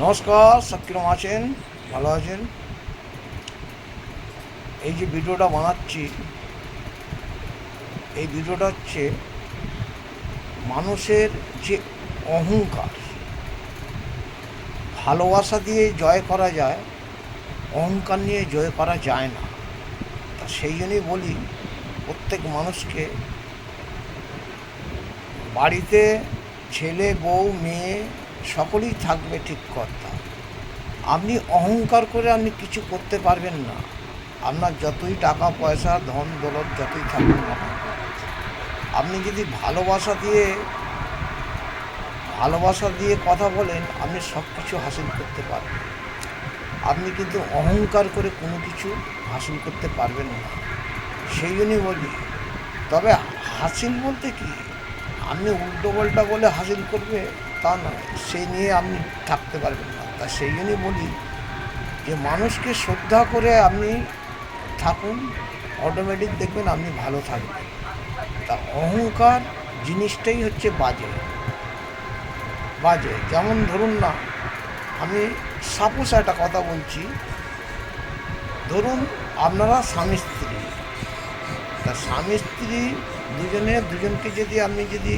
নমস্কার, সব কিরম আছেন? ভালো আছেন? এই যে ভিডিওটা বানাচ্ছি, এই ভিডিওটা হচ্ছে মানুষের যে অহংকার, ভালোবাসা দিয়ে জয় করা যায়, অহংকার নিয়ে জয় করা যায় না। তা সেই জন্যই বলি প্রত্যেক মানুষকে, বাড়িতে ছেলে বউ মেয়ে সকলেই থাকবে ঠিক কথা। আপনি অহংকার করে আপনি কিছু করতে পারবেন না। আপনার যতই টাকা পয়সা ধন দৌলত যতই থাকুক না, আপনি যদি ভালোবাসা দিয়ে কথা বলেন, আপনি সব কিছু হাসিল করতে পারবেন। আপনি কিন্তু অহংকার করে কোনো কিছু হাসিল করতে পারবেন না। সেই জন্যই বলি, তবে হাসিল বলতে কি, আপনি উল্টো পাল্টা বলে হাসিল করবে তা নয়, সেই নিয়ে আপনি থাকতে পারবেন না। তা সেই জন্যই বলি যে মানুষকে শ্রদ্ধা করে আপনি থাকুন, অটোমেটিক দেখবেন আপনি ভালো থাকবেন। তা অহংকার জিনিসটাই হচ্ছে বাজে। যেমন ধরুন না, আমি সাপোজ একটা কথা বলছি, ধরুন আপনারা স্বামী স্ত্রী, তা স্বামী স্ত্রী দুজনকে যদি আপনি যদি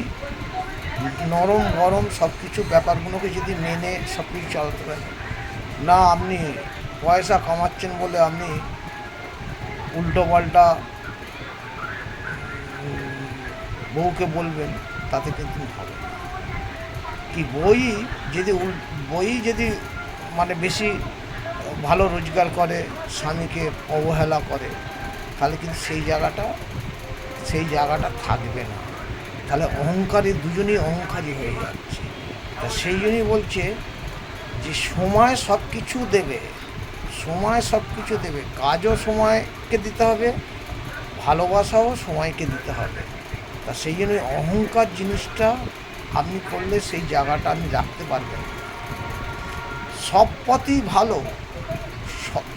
নরম গরম সব কিছু ব্যাপারগুলোকে যদি মেনে সব কিছু চালাতে পারেন না, আপনি পয়সা কামাচ্ছেন বলে আপনি উল্টো পাল্টা বউকে বলবেন, তাতে কিন্তু হবে না। কি বই যদি মানে বেশি ভালো রোজগার করে, স্বামীকে অবহেলা করে, তাহলে কিন্তু সেই জায়গাটা থাকবে না। তাহলে দুজনেই অহংকারী হয়ে যাচ্ছে। তা সেই জন্যই বলছে যে সময় সব কিছু দেবে, কাজও সময়কে দিতে হবে, ভালোবাসাও সময়কে দিতে হবে। তা সেই জন্য অহংকার জিনিসটা আপনি করলে সেই জায়গাটা আপনি রাখতে পারবেন। সব পথই ভালো,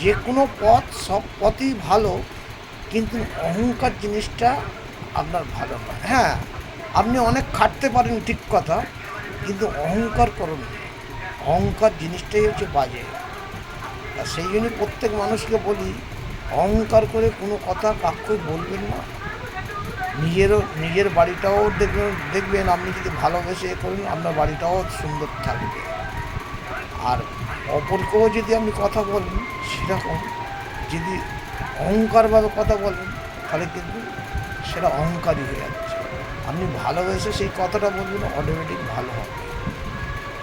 যে কোনো সব পথই ভালো, কিন্তু অহংকার জিনিসটা আপনার ভালো নয়। হ্যাঁ, আপনি অনেক খাটতে পারেন ঠিক কথা, কিন্তু অহংকার করুন না। অহংকার জিনিসটাই হচ্ছে বাজে। আর সেই জন্যই প্রত্যেক মানুষকে বলি, অহংকার করে কোনো কথা কাউকে বলবেন না। নিজের বাড়িটাও দেখবেন আপনি যদি ভালোবেসে করেন, আপনার বাড়িটাও সুন্দর থাকবে। আর অপরকেও যদি আপনি কথা বলেন, সেরকম যদি অহংকারভাবে কথা বলেন, তাহলে কিন্তু সেটা অহংকারী হয়ে যাচ্ছে। আপনি ভালোবেসে সেই কথাটা বলবেন, অটোমেটিক ভালো হবে।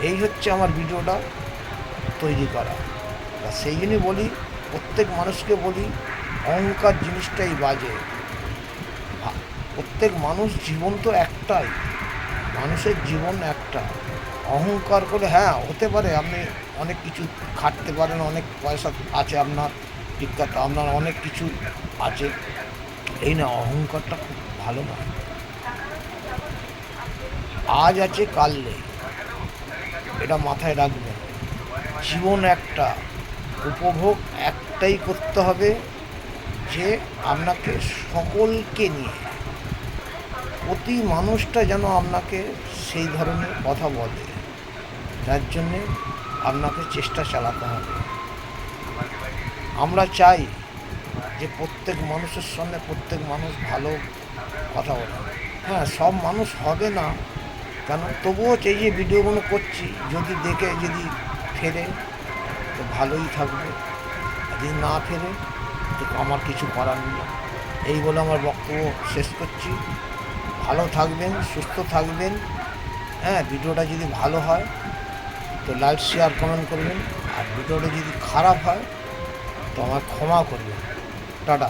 এই হচ্ছে আমার ভিডিওটা তৈরি করা। সেই জন্যই বলি, প্রত্যেক মানুষকে বলি, অহংকার জিনিসটাই বাজে। প্রত্যেক জীবন তো একটাই, মানুষের জীবন একটা। অহংকার করে, হ্যাঁ হতে পারে আপনি অনেক কিছু খাটতে পারেন, অনেক পয়সা আছে আপনার, ঠিক কথা, আপনার অনেক কিছু আছে, এই না, অহংকারটা খুব ভালো না। আজ আছে কাল নেই, এটা মাথায় রাখবেন। জীবন একটা, উপভোগ একটাই করতে হবে, যে আপনাকে সকলকে নিয়ে, প্রতি মানুষটা যেন আপনাকে সেই ধরনের কথা বলে, যার জন্যে আপনাকে চেষ্টা চালাতে হবে। আমরা চাই যে প্রত্যেক মানুষের সঙ্গে প্রত্যেক মানুষ ভালো কথা বলে। হ্যাঁ, সব মানুষ হবে না কেন, তবুও এই যে ভিডিওগুলো করছি, যদি ফেরে তো ভালোই থাকবে, যদি না ফেরে তো আমার কিছু করার নেই। এই বলে আমার বক্তব্য শেষ করছি। ভালো থাকবেন, সুস্থ থাকবেন। হ্যাঁ, ভিডিওটা যদি ভালো হয় তো লাইক শেয়ার কমেন্ট করবেন, আর ভিডিওটা যদি খারাপ হয় তো আমায় ক্ষমা করবেন। টাটা।